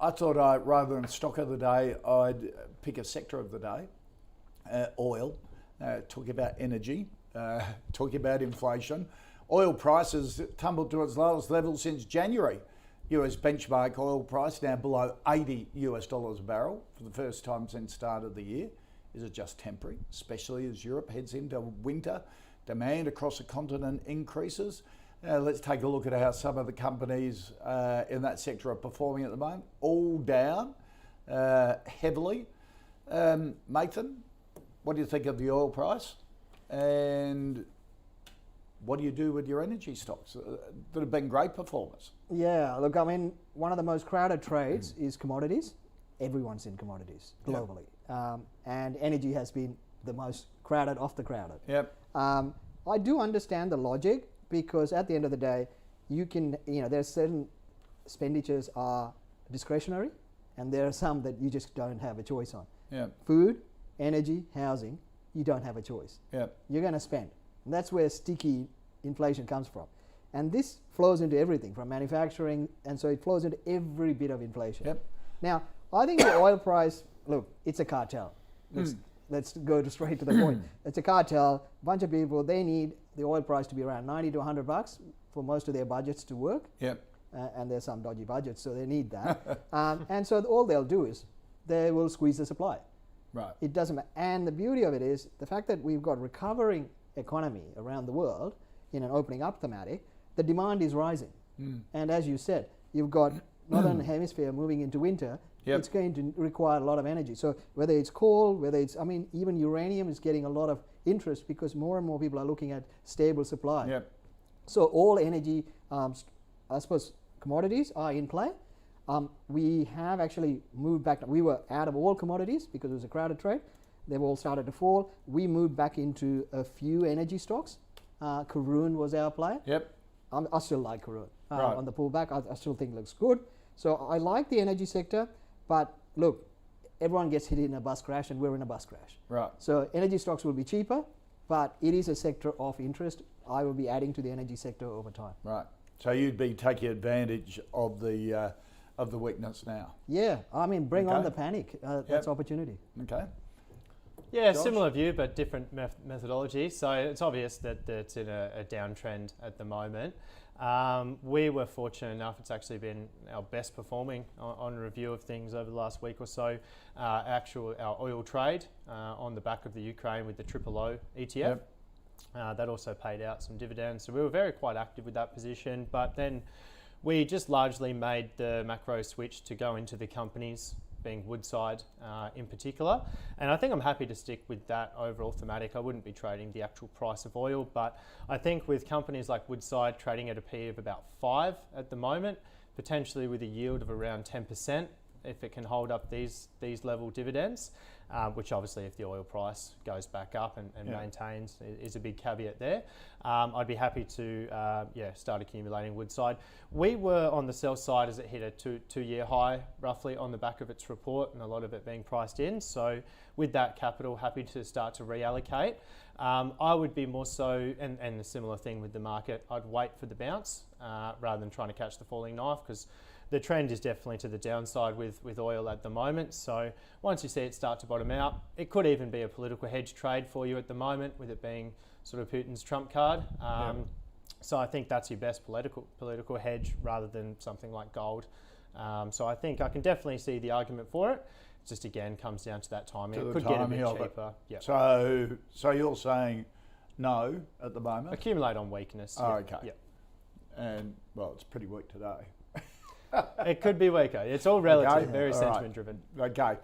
I thought rather than stock of the day, I'd pick a sector of the day, oil, talk about energy, talk about inflation. Oil prices tumbled to its lowest level since January. US benchmark oil price now below $80 a barrel for the first time since start of the year. Is it just temporary, especially as Europe heads into winter? Demand across the continent increases. Let's take a look at how some of the companies in that sector are performing at the moment. All down heavily. Mathan, what do you think of the oil price? And what do you do with your energy stocks that have been great performers? Yeah, look, I mean, one of the most crowded trades is commodities. Everyone's in commodities globally. Yep. And energy has been the most crowded of the crowded. Yep. I do understand the logic, because at the end of the day, there's certain expenditures are discretionary, and there are some that you just don't have a choice on. Yep. Food, energy, housing, you don't have a choice. Yep. You're going to spend. And that's where sticky inflation comes from. And this flows into everything from manufacturing, and so it flows into every bit of inflation. Yep. Now, I think the oil price, look, it's a cartel. Let's go straight to the point. It's a cartel. A bunch of people, they need the oil price to be around 90 to 100 bucks for most of their budgets to work. Yep. And there's some dodgy budgets, so they need that. And so all they'll do is they will squeeze the supply. Right. It doesn't matter. And the beauty of it is the fact that we've got recovering economy around the world in an opening up thematic, the demand is rising. And as you said, you've got northern hemisphere moving into winter. Yep. It's going to require a lot of energy. So whether it's coal, even uranium is getting a lot of interest because more and more people are looking at stable supply. Yep. So all energy, I suppose, commodities are in play. We have actually moved back. We were out of all commodities because it was a crowded trade. They've all started to fall. We moved back into a few energy stocks. Karoon was our play. Yep. I still like Karoon Right. on the pullback. I still think it looks good. So I like the energy sector, but look, everyone gets hit in a bus crash, and we're in a bus crash. Right. So energy stocks will be cheaper, but it is a sector of interest. I will be adding to the energy sector over time. Right. So you'd be taking advantage of the weakness now. Yeah, I mean, bring on the panic. That's opportunity. Okay. Yeah, Josh? similar view, but different methodology. So it's obvious that it's in a downtrend at the moment. We were fortunate enough, it's actually been our best performing on review of things over the last week or so. Our oil trade on the back of the Ukraine with the O ETF. Yep. That also paid out some dividends. So we were quite active with that position, but then we just largely made the macro switch to go into the companies, being Woodside in particular. And I think I'm happy to stick with that overall thematic. I wouldn't be trading the actual price of oil, but I think with companies like Woodside trading at a P of about 5 at the moment, potentially with a yield of around 10%, if it can hold up these level dividends, which obviously if the oil price goes back up and maintains is a big caveat there. I'd be happy to start accumulating Woodside. We were on the sell side as it hit a two-year high roughly on the back of its report, and a lot of it being priced in. So with that capital, happy to start to reallocate. I would be more so, and a similar thing with the market, I'd wait for the bounce rather than trying to catch the falling knife, because the trend is definitely to the downside with oil at the moment. So once you see it start to bottom out, it could even be a political hedge trade for you at the moment, with it being sort of Putin's trump card. So I think that's your best political hedge rather than something like gold. So I think I can definitely see the argument for it. It just again comes down to that timing. It could get a bit cheaper. Yep. So you're saying no at the moment? Accumulate on weakness. Oh, yep. okay. Yep. And well, it's pretty weak today. It could be weaker. It's all relative, very sentiment driven. Okay.